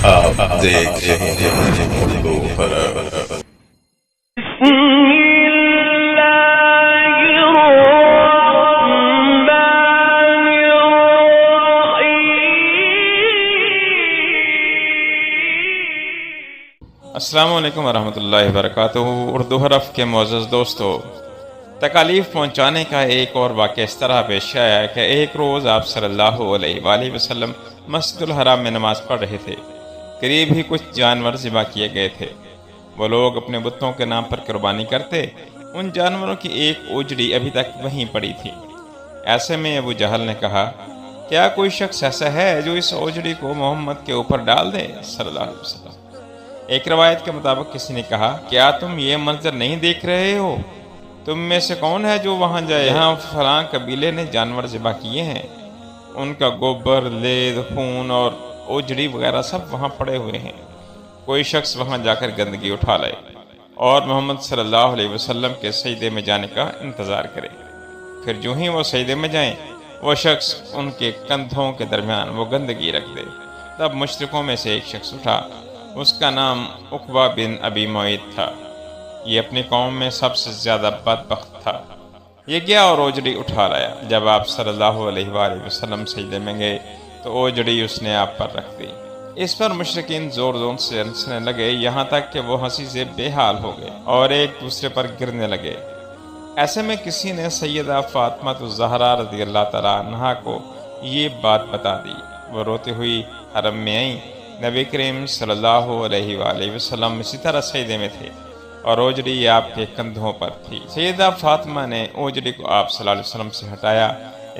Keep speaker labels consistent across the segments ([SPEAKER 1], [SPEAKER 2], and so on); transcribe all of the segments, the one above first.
[SPEAKER 1] آپ دیکھ رہے ہیں اردو خراب۔
[SPEAKER 2] السلام علیکم ورحمۃ اللہ وبرکاتہ۔ اردو حرف کے معزز دوستو، تکالیف پہنچانے کا ایک اور واقعہ اس طرح پیش آیا کہ ایک روز آپ صلی اللہ علیہ وآلہ وسلم مسجد الحرام میں نماز پڑھ رہے تھے۔ قریب ہی کچھ جانور ذبح کیے گئے تھے۔ وہ لوگ اپنے بتوں کے نام پر قربانی کرتے۔ ان جانوروں کی ایک اوجڑی ابھی تک وہیں پڑی تھی۔ ایسے میں ابو جہل نے کہا، کیا کوئی شخص ایسا ہے جو اس اوجڑی کو محمد کے اوپر ڈال دے صلی اللہ علیہ وسلم؟ ایک روایت کے مطابق کسی نے کہا، کیا تم یہ منظر نہیں دیکھ رہے ہو؟ تم میں سے کون ہے جو وہاں جائے؟ یہاں فلاں قبیلے نے جانور ذبح کیے ہیں، ان کا گوبر، لید، خون اور اوجڑی وغیرہ سب وہاں پڑے ہوئے ہیں۔ کوئی شخص وہاں جا کر گندگی اٹھا لائے اور محمد صلی اللہ علیہ وسلم کے سجدے میں جانے کا انتظار کرے۔ پھر جو ہی وہ سجدے میں جائیں، وہ شخص ان کے کندھوں کے درمیان وہ گندگی رکھ دے۔ تب مشرکوں میں سے ایک شخص اٹھا، اس کا نام عقبہ بن ابی معیط تھا۔ یہ اپنی قوم میں سب سے زیادہ بدبخت تھا۔ یہ گیا اور اوجڑی اٹھا لایا۔ جب آپ صلی اللہ علیہ وآلہ وسلم سجدے میں گئے تو اوجڑی اس نے آپ پر رکھ دی۔ اس پر مشرکین زور زور سے ہنسنے لگے، یہاں تک کہ وہ ہنسی سے بے حال ہو گئے اور ایک دوسرے پر گرنے لگے۔ ایسے میں کسی نے سیدہ فاطمہ الزہرا رضی اللہ تعالیٰ عنہا کو یہ بات بتا دی۔ وہ روتے ہوئی حرم میں آئیں۔ نبی کریم صلی اللہ علیہ وآلہ وسلم اسی طرح سجدے میں تھے اور اوجڑی آپ کے کندھوں پر تھی۔ سیدہ فاطمہ نے اوجڑی کو آپ صلی اللہ علیہ وسلم سے ہٹایا۔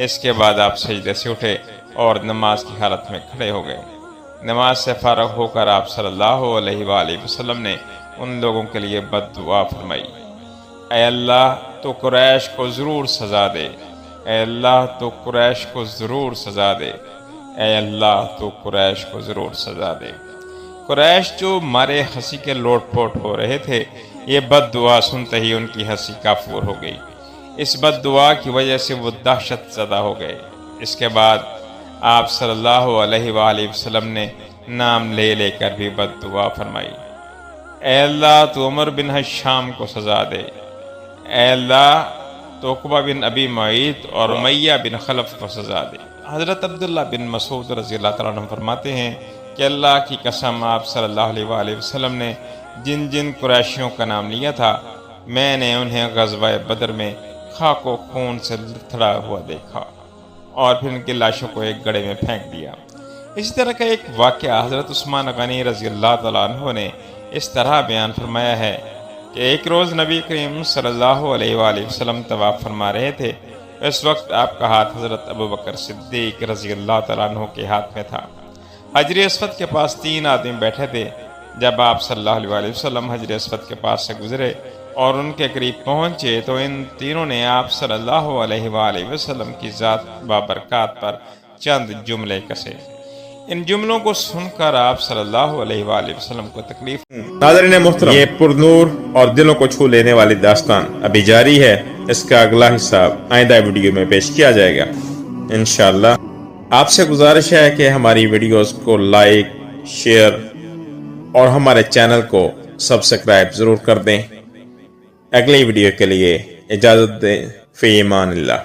[SPEAKER 2] اس کے بعد آپ سجدے سے اٹھے اور نماز کی حالت میں کھڑے ہو گئے۔ نماز سے فارغ ہو کر آپ صلی اللہ علیہ وآلہ وسلم نے ان لوگوں کے لیے بد دعا فرمائی، اے اللہ تو قریش کو ضرور سزا دے، اے اللہ تو قریش کو ضرور سزا دے، اے اللہ تو قریش کو ضرور سزا دے۔ قریش جو مارے ہنسی کے لوٹ پوٹ ہو رہے تھے، یہ بد دعا سنتے ہی ان کی ہنسی کافور ہو گئی۔ اس بد دعا کی وجہ سے وہ دہشت زدہ ہو گئے۔ اس کے بعد آپ صلی اللہ علیہ وآلہ وسلم نے نام لے لے کر بھی بد دعا فرمائی، اے اللہ تو عمر بن حشام کو سزا دے، اے اللہ تو عقبہ بن ابی معیط اور امیہ بن خلف کو سزا دے۔ حضرت عبداللہ بن مسعود رضی اللہ تعالیٰ عنہ فرماتے ہیں کہ اللہ کی قسم، آپ صلی اللہ علیہ وآلہ وسلم نے جن جن قریشیوں کا نام لیا تھا، میں نے انہیں غزوہ بدر میں خاک و خون سے لتھڑا ہوا دیکھا اور پھر ان کی لاشوں کو ایک گڑھے میں پھینک دیا۔ اسی طرح کا ایک واقعہ حضرت عثمان غنی رضی اللہ تعالیٰ عنہ نے اس طرح بیان فرمایا ہے کہ ایک روز نبی کریم صلی اللہ علیہ وآلہ وسلم طواف فرما رہے تھے۔ اس وقت آپ کا ہاتھ حضرت ابوبکر صدیق رضی اللہ تعالیٰ عنہ کے ہاتھ میں تھا۔ حجر اسود کے پاس 3 آدمی بیٹھے تھے۔ جب آپ صلی اللہ علیہ وآلہ وسلم حجر اسود کے پاس سے گزرے اور ان کے قریب پہنچے تو ان تینوں نے آپ صلی اللہ علیہ وآلہ وسلم کی ذات بابرکات پر چند جملے کسے۔ ان جملوں کو سن کر آپ صلی اللہ علیہ وآلہ وسلم کو تکلیف۔
[SPEAKER 3] ناظرین محترم، یہ پرنور اور دلوں کو چھو لینے والی داستان ابھی جاری ہے۔ اس کا اگلا حصہ آئندہ ویڈیو میں پیش کیا جائے گا انشاءاللہ۔ آپ سے گزارش ہے کہ ہماری ویڈیوز کو لائک، شیئر اور ہمارے چینل کو سبسکرائب ضرور کر دیں۔ اگلی ویڈیو کے لیے اجازت دیں، فی امان اللہ۔